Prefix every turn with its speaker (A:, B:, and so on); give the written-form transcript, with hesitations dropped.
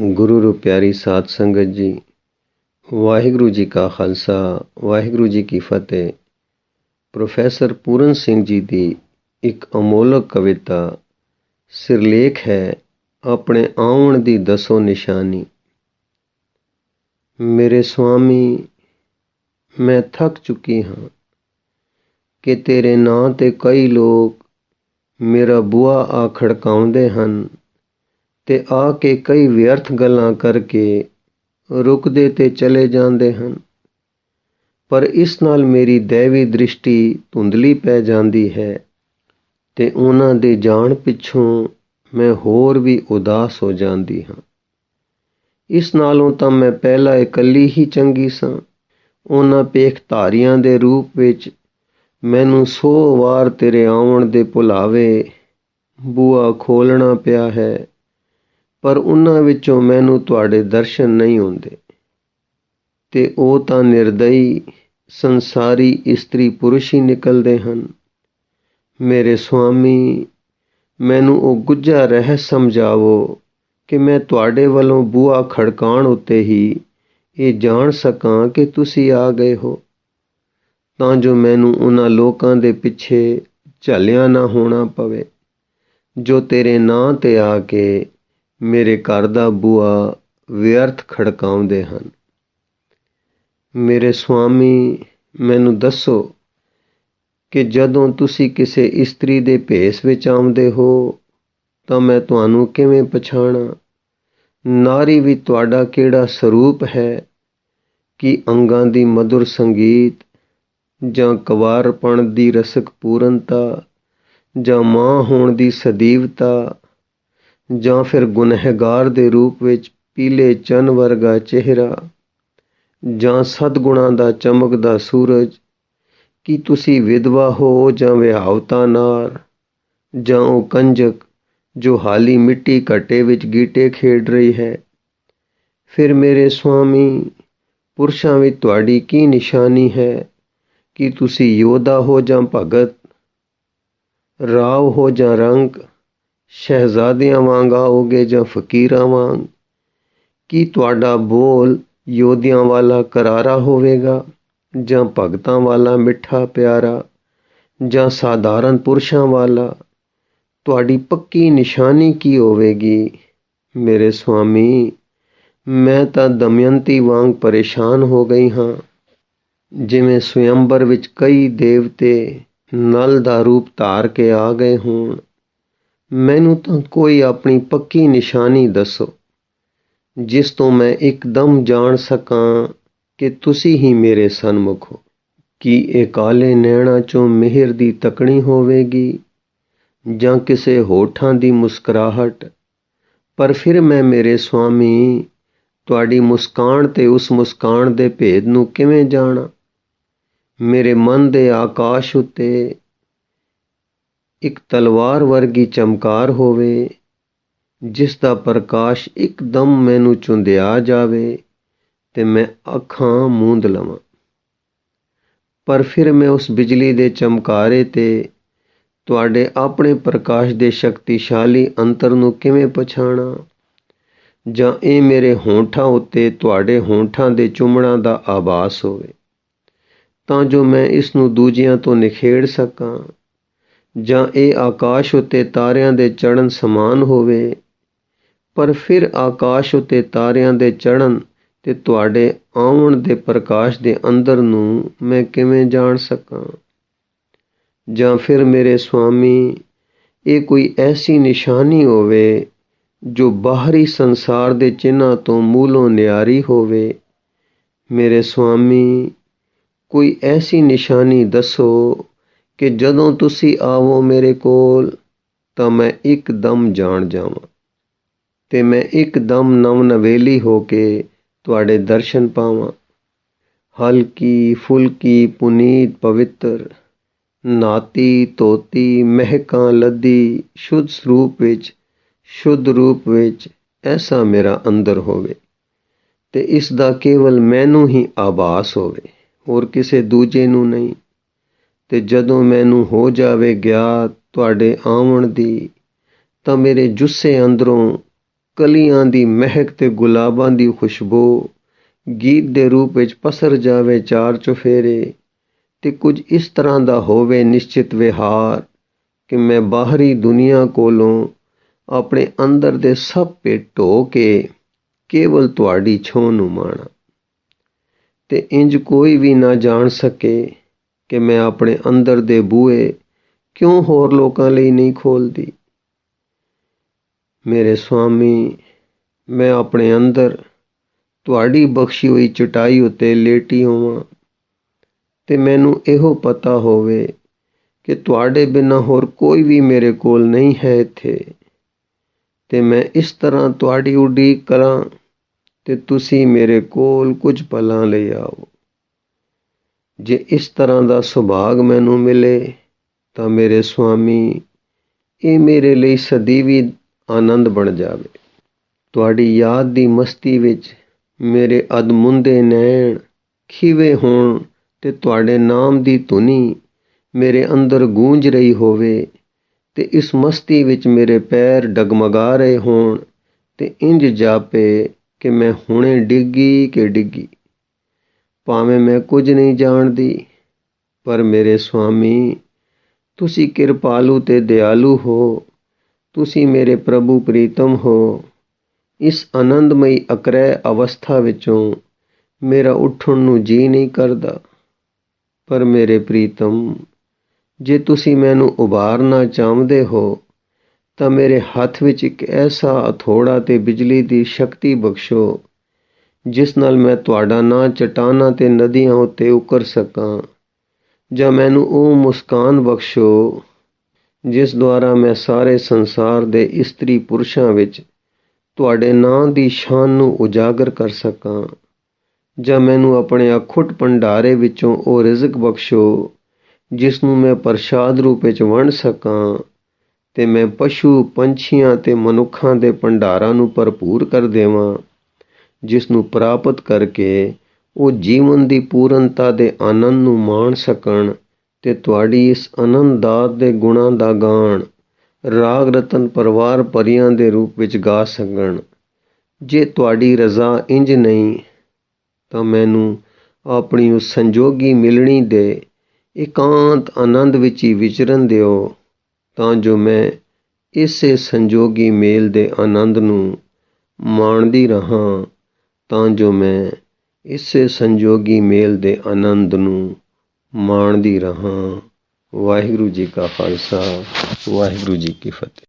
A: ਗੁਰੂ ਰੂ ਪਿਆਰੀ ਸਾਧ ਸੰਗਤ ਜੀ, ਵਾਹਿਗੁਰੂ ਜੀ ਕਾ ਖਾਲਸਾ, ਵਾਹਿਗੁਰੂ ਜੀ ਕੀ ਫਤਿਹ। ਪ੍ਰੋਫੈਸਰ ਪੂਰਨ ਸਿੰਘ ਜੀ ਦੀ ਇੱਕ ਅਮੋਲਕ ਕਵਿਤਾ ਸਿਰਲੇਖ ਹੈ ਆਪਣੇ ਆਉਣ ਦੀ ਦੱਸੋ ਨਿਸ਼ਾਨੀ। ਮੇਰੇ ਸੁਆਮੀ, ਮੈਂ ਥੱਕ ਚੁੱਕੀ ਹਾਂ ਕਿ ਤੇਰੇ ਨਾਂ 'ਤੇ ਕਈ ਲੋਕ ਮੇਰਾ ਬੂਹਾ ਆ ਖੜਕਾਉਂਦੇ ਹਨ ਤੇ ਆ ਕੇ ਕਈ ਵਿਅਰਥ ਗੱਲਾਂ ਕਰਕੇ ਰੁਕਦੇ ਤੇ ਚਲੇ ਜਾਂਦੇ ਹਨ। ਪਰ ਇਸ ਨਾਲ ਮੇਰੀ ਦੈਵੀ ਦ੍ਰਿਸ਼ਟੀ ਧੁੰਦਲੀ ਪੈ ਜਾਂਦੀ ਹੈ ਤੇ ਉਹਨਾਂ ਦੇ ਜਾਣ ਪਿੱਛੋਂ ਮੈਂ ਹੋਰ ਵੀ ਉਦਾਸ ਹੋ ਜਾਂਦੀ ਹਾਂ। ਇਸ ਨਾਲੋਂ ਤਾਂ ਮੈਂ ਪਹਿਲਾਂ ਇਕੱਲੀ ਹੀ ਚੰਗੀ ਸਾਂ। ਉਹਨਾਂ ਭੇਖਧਾਰੀਆਂ ਦੇ ਰੂਪ ਵਿੱਚ ਮੈਨੂੰ 100 ਵਾਰ ਤੇਰੇ ਆਉਣ ਦੇ ਭੁਲਾਵੇ ਬੂਹਾ ਖੋਲ੍ਹਣਾ ਪਿਆ ਹੈ, ਪਰ ਉਹਨਾਂ ਵਿੱਚੋਂ ਮੈਨੂੰ ਤੁਹਾਡੇ ਦਰਸ਼ਨ ਨਹੀਂ ਹੁੰਦੇ ਤੇ ਉਹ ਤਾਂ ਨਿਰਦਈ ਸੰਸਾਰੀ ਇਸਤਰੀ ਪੁਰਸ਼ ਹੀ ਨਿਕਲਦੇ ਹਨ। ਮੇਰੇ ਸੁਆਮੀ, ਮੈਨੂੰ ਉਹ ਗੁੱਝਾ ਰਹੱਸ ਸਮਝਾਵੋ ਕਿ ਮੈਂ ਤੁਹਾਡੇ ਵੱਲੋਂ ਬੂਹਾ ਖੜਕਾਉਣ ਉੱਤੇ ਹੀ ਇਹ ਜਾਣ ਸਕਾਂ ਕਿ ਤੁਸੀਂ ਆ ਗਏ ਹੋ, ਤਾਂ ਜੋ ਮੈਨੂੰ ਉਹਨਾਂ ਲੋਕਾਂ ਦੇ ਪਿੱਛੇ ਝੱਲਿਆ ਨਾ ਹੋਣਾ ਪਵੇ ਜੋ ਤੇਰੇ ਨਾਂ 'ਤੇ ਆ ਕੇ ਮੇਰੇ ਘਰ ਦਾ ਬੂਹਾ ਵਿਅਰਥ ਖੜਕਾਉਂਦੇ ਹਨ। ਮੇਰੇ ਸੁਆਮੀ, ਮੈਨੂੰ ਦੱਸੋ ਕਿ ਜਦੋਂ ਤੁਸੀਂ ਕਿਸੇ ਇਸਤਰੀ ਦੇ ਭੇਸ ਵਿੱਚ ਆਉਂਦੇ ਹੋ ਤਾਂ ਮੈਂ ਤੁਹਾਨੂੰ ਕਿਵੇਂ ਪਛਾਣਾਂ? ਨਾਰੀ ਵੀ ਤੁਹਾਡਾ ਕਿਹੜਾ ਸਰੂਪ ਹੈ ਕਿ ਅੰਗਾਂ ਦੀ ਮਧੁਰ ਸੰਗੀਤ, ਜਾਂ ਕੁਵਾਰਪਣ ਦੀ ਰਸਕ ਪੂਰਨਤਾ, ਜਾਂ ਮਾਂ ਹੋਣ ਦੀ ਸਦੀਵਤਾ, ਜਾਂ ਫਿਰ ਗੁਨਹਗਾਰ ਦੇ ਰੂਪ ਵਿੱਚ ਪੀਲੇ ਚੰਨ ਵਰਗਾ ਚਿਹਰਾ, ਜਾਂ ਸਦਗੁਣਾਂ ਦਾ ਚਮਕਦਾ ਸੂਰਜ। ਕੀ ਤੁਸੀਂ ਵਿਧਵਾ ਹੋ ਜਾਂ ਵਿਆਹੁਤਾ ਨਾਰ, ਜਾਂ ਉਹ ਕੰਜਕ ਜੋ ਹਾਲੀ ਮਿੱਟੀ ਘੱਟੇ ਵਿੱਚ ਗੀਟੇ ਖੇਡ ਰਹੀ ਹੈ? ਫਿਰ ਮੇਰੇ ਸੁਆਮੀ, ਪੁਰਸ਼ਾਂ ਵਿੱਚ ਤੁਹਾਡੀ ਕੀ ਨਿਸ਼ਾਨੀ ਹੈ? ਕੀ ਤੁਸੀਂ ਯੋਧਾ ਹੋ ਜਾਂ ਭਗਤ, ਰਾਵ ਹੋ ਜਾਂ ਰੰਕ, ਸ਼ਹਿਜ਼ਾਦਿਆਂ ਵਾਂਗ ਆਓਗੇ ਜਾਂ ਫਕੀਰਾਂ ਵਾਂਗ? ਕੀ ਤੁਹਾਡਾ ਬੋਲ ਯੋਧਿਆਂ ਵਾਲਾ ਕਰਾਰਾ ਹੋਵੇਗਾ ਜਾਂ ਭਗਤਾਂ ਵਾਲਾ ਮਿੱਠਾ ਪਿਆਰਾ, ਜਾਂ ਸਾਧਾਰਨ ਪੁਰਸ਼ਾਂ ਵਾਲਾ? ਤੁਹਾਡੀ ਪੱਕੀ ਨਿਸ਼ਾਨੀ ਕੀ ਹੋਵੇਗੀ? ਮੇਰੇ ਸੁਆਮੀ, ਮੈਂ ਤਾਂ ਦਮਯੰਤੀ ਵਾਂਗ ਪਰੇਸ਼ਾਨ ਹੋ ਗਈ ਹਾਂ। ਜਿਵੇਂ ਸਵਯੰਬਰ ਵਿੱਚ ਕਈ ਦੇਵਤੇ ਨਲ ਦਾ ਰੂਪ ਧਾਰ ਕੇ ਆ ਗਏ ਹੋਣ। ਮੈਨੂੰ ਤਾਂ ਕੋਈ ਆਪਣੀ ਪੱਕੀ ਨਿਸ਼ਾਨੀ ਦੱਸੋ ਜਿਸ ਤੋਂ ਮੈਂ ਇੱਕਦਮ ਜਾਣ ਸਕਾਂ ਕਿ ਤੁਸੀਂ ਹੀ ਮੇਰੇ ਸਨਮੁਖ ਹੋ। ਕੀ ਇਹ ਕਾਲੇ ਨੈਣਾਂ 'ਚੋਂ ਮਿਹਰ ਦੀ ਤੱਕਣੀ ਹੋਵੇਗੀ ਜਾਂ ਕਿਸੇ ਹੋਠਾਂ ਦੀ ਮੁਸਕਰਾਹਟ? ਪਰ ਫਿਰ ਮੈਂ ਮੇਰੇ ਸੁਆਮੀ ਤੁਹਾਡੀ ਮੁਸਕਾਨ ਤੇ ਉਸ ਮੁਸਕਾਨ ਦੇ ਭੇਦ ਨੂੰ ਕਿਵੇਂ ਜਾਣਾਂ? ਮੇਰੇ ਮਨ ਦੇ ਆਕਾਸ਼ ਉੱਤੇ ਇੱਕ ਤਲਵਾਰ ਵਰਗੀ ਚਮਕਾਰ ਹੋਵੇ ਜਿਸ ਦਾ ਪ੍ਰਕਾਸ਼ ਇੱਕਦਮ ਮੈਨੂੰ ਚੁੰਧਿਆ ਜਾਵੇ ਤੇ ਮੈਂ ਅੱਖਾਂ ਮੂੰਦ ਲਵਾਂ। ਪਰ ਫਿਰ ਮੈਂ ਉਸ ਬਿਜਲੀ ਦੇ ਚਮਕਾਰੇ ਤੇ ਤੁਹਾਡੇ ਆਪਣੇ ਪ੍ਰਕਾਸ਼ ਦੇ ਸ਼ਕਤੀਸ਼ਾਲੀ ਅੰਤਰ ਨੂੰ ਕਿਵੇਂ ਪਛਾਣਾਂ? ਜਾਂ ਇਹ ਮੇਰੇ ਹੋਂਠਾਂ ਉੱਤੇ ਤੁਹਾਡੇ ਹੋਂਠਾਂ ਦੇ ਚੁੰਮਣਾਂ ਦਾ ਆਭਾਸ ਹੋਵੇ ਤਾਂ ਜੋ ਮੈਂ ਇਸ ਨੂੰ ਦੂਜਿਆਂ ਤੋਂ ਨਿਖੇੜ ਸਕਾਂ? ਜਾਂ ਇਹ ਆਕਾਸ਼ ਉੱਤੇ ਤਾਰਿਆਂ ਦੇ ਚੜ੍ਹਨ ਸਮਾਨ ਹੋਵੇ? ਪਰ ਫਿਰ ਆਕਾਸ਼ ਉੱਤੇ ਤਾਰਿਆਂ ਦੇ ਚੜ੍ਹਨ ਤੇ ਤੁਹਾਡੇ ਆਉਣ ਦੇ ਪ੍ਰਕਾਸ਼ ਦੇ ਅੰਦਰ ਨੂੰ ਮੈਂ ਕਿਵੇਂ ਜਾਣ ਸਕਾਂ? ਜਾਂ ਫਿਰ ਮੇਰੇ ਸੁਆਮੀ, ਇਹ ਕੋਈ ਐਸੀ ਨਿਸ਼ਾਨੀ ਹੋਵੇ ਜੋ ਬਾਹਰੀ ਸੰਸਾਰ ਦੇ ਚਿੰਨ੍ਹਾਂ ਤੋਂ ਮੂਲੋਂ ਨਿਆਰੀ ਹੋਵੇ? ਮੇਰੇ ਸੁਆਮੀ, ਕੋਈ ਐਸੀ ਨਿਸ਼ਾਨੀ ਦੱਸੋ ਕਿ ਜਦੋਂ ਤੁਸੀਂ ਆਵੋ ਮੇਰੇ ਕੋਲ ਤਾਂ ਮੈਂ ਇੱਕਦਮ ਜਾਣ ਜਾਵਾਂ ਤੇ ਮੈਂ ਇੱਕਦਮ ਨਵ-ਨਵੇਲੀ ਹੋ ਕੇ ਤੁਹਾਡੇ ਦਰਸ਼ਨ ਪਾਵਾਂ। ਹਲਕੀ ਫੁਲਕੀ ਪੁਨੀਤ ਪਵਿੱਤਰ, ਨਾਤੀ ਧੋਤੀ ਮਹਿਕਾਂ ਲੱਦੀ ਸ਼ੁੱਧ ਸਰੂਪ ਵਿੱਚ, ਸ਼ੁੱਧ ਰੂਪ ਵਿੱਚ ਐਸਾ ਮੇਰਾ ਅੰਦਰ ਹੋਵੇ ਤੇ ਇਸ ਦਾ ਕੇਵਲ ਮੈਨੂੰ ਹੀ ਆਭਾਸ ਹੋਵੇ, ਹੋਰ ਕਿਸੇ ਦੂਜੇ ਨੂੰ ਨਹੀਂ। ਤੇ ਜਦੋਂ ਮੈਨੂੰ ਹੋ ਜਾਵੇ ਗਿਆਤ ਤੁਹਾਡੇ ਆਉਣ ਦੀ ਤਾਂ ਮੇਰੇ ਜੁੱਸੇ ਅੰਦਰੋਂ ਕਲੀਆਂ ਦੀ ਮਹਿਕ ਤੇ ਗੁਲਾਬਾਂ ਦੀ ਖੁਸ਼ਬੂ ਗੀਤ ਦੇ ਰੂਪ ਵਿੱਚ ਪਸਰ ਜਾਵੇ ਚਾਰ ਚੁਫੇਰੇ, ਤੇ ਕੁਝ ਇਸ ਤਰ੍ਹਾਂ ਦਾ ਹੋਵੇ ਨਿਸ਼ਚਿਤ ਵਿਹਾਰ ਕਿ ਮੈਂ ਬਾਹਰੀ ਦੁਨੀਆ ਕੋਲੋਂ ਆਪਣੇ ਅੰਦਰ ਦੇ ਸਭ ਭੇਟ ਢੋ ਕੇ ਕੇਵਲ ਤੁਹਾਡੀ ਛੋਹ ਨੂੰ ਮਾਣਾ, ਤੇ ਇੰਜ ਕੋਈ ਵੀ ਨਾ ਜਾਣ ਸਕੇ ਕਿ ਮੈਂ ਆਪਣੇ ਅੰਦਰ ਦੇ ਬੂਹੇ ਕਿਉਂ ਹੋਰ ਲੋਕਾਂ ਲਈ ਨਹੀਂ ਖੋਲ੍ਹਦੀ। ਮੇਰੇ ਸੁਆਮੀ, ਮੈਂ ਆਪਣੇ ਅੰਦਰ ਤੁਹਾਡੀ ਬਖਸ਼ੀ ਹੋਈ ਚਟਾਈ ਉੱਤੇ ਲੇਟੀ ਹੋਵਾਂ ਤੇ ਮੈਨੂੰ ਇਹੋ ਪਤਾ ਹੋਵੇ ਕਿ ਤੁਹਾਡੇ ਬਿਨਾਂ ਹੋਰ ਕੋਈ ਵੀ ਮੇਰੇ ਕੋਲ ਨਹੀਂ ਹੈ ਇੱਥੇ, ਤੇ ਮੈਂ ਇਸ ਤਰ੍ਹਾਂ ਤੁਹਾਡੀ ਉਡੀਕ ਕਰਾਂ ਤੇ ਤੁਸੀਂ ਮੇਰੇ ਕੋਲ ਕੁਝ ਪਲਾਂ ਲਈ ਆਓ। ਜੇ ਇਸ ਤਰ੍ਹਾਂ ਦਾ ਸੁਭਾਗ ਮੈਨੂੰ ਮਿਲੇ ਤਾਂ ਮੇਰੇ ਸੁਆਮੀ, ਇਹ ਮੇਰੇ ਲਈ ਸਦੀਵੀ ਆਨੰਦ ਬਣ ਜਾਵੇ। ਤੁਹਾਡੀ ਯਾਦ ਦੀ ਮਸਤੀ ਵਿੱਚ ਮੇਰੇ ਅਧਮੁੰਦੇ ਨੈਣ ਖੀਵੇ ਹੋਣ ਤੇ ਤੁਹਾਡੇ ਨਾਮ ਦੀ ਧੁਨੀ ਮੇਰੇ ਅੰਦਰ ਗੂੰਜ ਰਹੀ ਹੋਵੇ, ਤੇ ਇਸ ਮਸਤੀ ਵਿੱਚ ਮੇਰੇ ਪੈਰ ਡਗਮਗਾ ਰਹੇ ਹੋਣ ਤੇ ਇੰਜ ਜਾਪੇ ਕਿ ਮੈਂ ਹੁਣੇ ਡਿੱਗੀ। ਭਾਵੇਂ ਮੈਂ ਕੁਝ ਨਹੀਂ ਜਾਣਦੀ, ਪਰ ਮੇਰੇ ਸੁਆਮੀ, ਤੁਸੀਂ ਕਿਰਪਾਲੂ ਤੇ ਦਿਆਲੂ ਹੋ, ਤੁਸੀਂ ਮੇਰੇ ਪ੍ਰਭੂ ਪ੍ਰੀਤਮ ਹੋ। ਇਸ ਆਨੰਦਮਈ ਅਕਰੈ ਅਵਸਥਾ ਵਿੱਚੋਂ ਮੇਰਾ ਉੱਠਣ ਨੂੰ ਜੀ ਨਹੀਂ ਕਰਦਾ, ਪਰ ਮੇਰੇ ਪ੍ਰੀਤਮ, ਜੇ ਤੁਸੀਂ ਮੈਨੂੰ ਉਭਾਰਨਾ ਚਾਹੁੰਦੇ ਹੋ ਤਾਂ ਮੇਰੇ ਹੱਥ ਵਿੱਚ ਇੱਕ ਐਸਾ ਹਥੌੜਾ ਤੇ ਬਿਜਲੀ ਦੀ ਸ਼ਕਤੀ ਬਖਸ਼ੋ ਜਿਸ ਨਾਲ ਮੈਂ ਤੁਹਾਡਾ ਨਾਂ ਚਟਾਨਾਂ ਤੇ ਨਦੀਆਂ ਉੱਤੇ ਉਕਰ ਸਕਾਂ, ਜਾਂ ਮੈਨੂੰ ਉਹ ਮੁਸਕਾਨ ਬਖਸ਼ੋ ਜਿਸ ਦੁਆਰਾ ਮੈਂ ਸਾਰੇ ਸੰਸਾਰ ਦੇ ਇਸਤਰੀ ਪੁਰਸ਼ਾਂ ਵਿੱਚ ਤੁਹਾਡੇ ਨਾਂ ਦੀ ਸ਼ਾਨ ਨੂੰ ਉਜਾਗਰ ਕਰ ਸਕਾਂ, ਜਾਂ ਮੈਨੂੰ ਆਪਣੇ ਅਖੁੱਟ ਭੰਡਾਰੇ ਵਿੱਚੋਂ ਉਹ ਰਿਜ਼ਕ ਬਖਸ਼ੋ ਜਿਸ ਨੂੰ ਮੈਂ ਪ੍ਰਸ਼ਾਦ ਰੂਪ ਵਿੱਚ ਵੰਡ ਸਕਾਂ, ਤੇ ਮੈਂ ਪਸ਼ੂ ਪੰਛੀਆਂ ਤੇ ਮਨੁੱਖਾਂ ਦੇ ਭੰਡਾਰਾਂ ਨੂੰ ਭਰਪੂਰ ਕਰ ਦੇਵਾਂ, ਜਿਸ ਨੂੰ ਪ੍ਰਾਪਤ ਕਰਕੇ ਉਹ ਜੀਵਨ ਦੀ ਪੂਰਨਤਾ ਦੇ ਆਨੰਦ ਨੂੰ ਮਾਣ ਸਕਣ ਤੇ ਤੁਹਾਡੀ ਇਸ ਆਨੰਦ ਦਾਤ ਦੇ ਗੁਣਾਂ ਦਾ ਗਾਣ ਰਾਗ ਰਤਨ ਪਰਿਵਾਰ ਪਰੀਆਂ ਦੇ ਰੂਪ ਵਿੱਚ ਗਾ ਸਕਣ। ਜੇ ਤੁਹਾਡੀ ਰਜ਼ਾ ਇੰਜ ਨਹੀਂ ਤਾਂ ਮੈਨੂੰ ਆਪਣੀ ਉਸ ਸੰਜੋਗੀ ਮਿਲਣੀ ਦੇ ਇਕਾਂਤ ਆਨੰਦ ਵਿੱਚ ਹੀ ਵਿਚਰਨ ਦਿਓ, ਤਾਂ ਜੋ ਮੈਂ ਇਸੇ ਸੰਜੋਗੀ ਮੇਲ ਦੇ ਆਨੰਦ ਨੂੰ ਮਾਣਦੀ ਰਹਾਂ, ਵਾਹਿਗੁਰੂ ਜੀ ਕਾ ਖਾਲਸਾ, ਵਾਹਿਗੁਰੂ ਜੀ ਕੀ ਫਤਿਹ।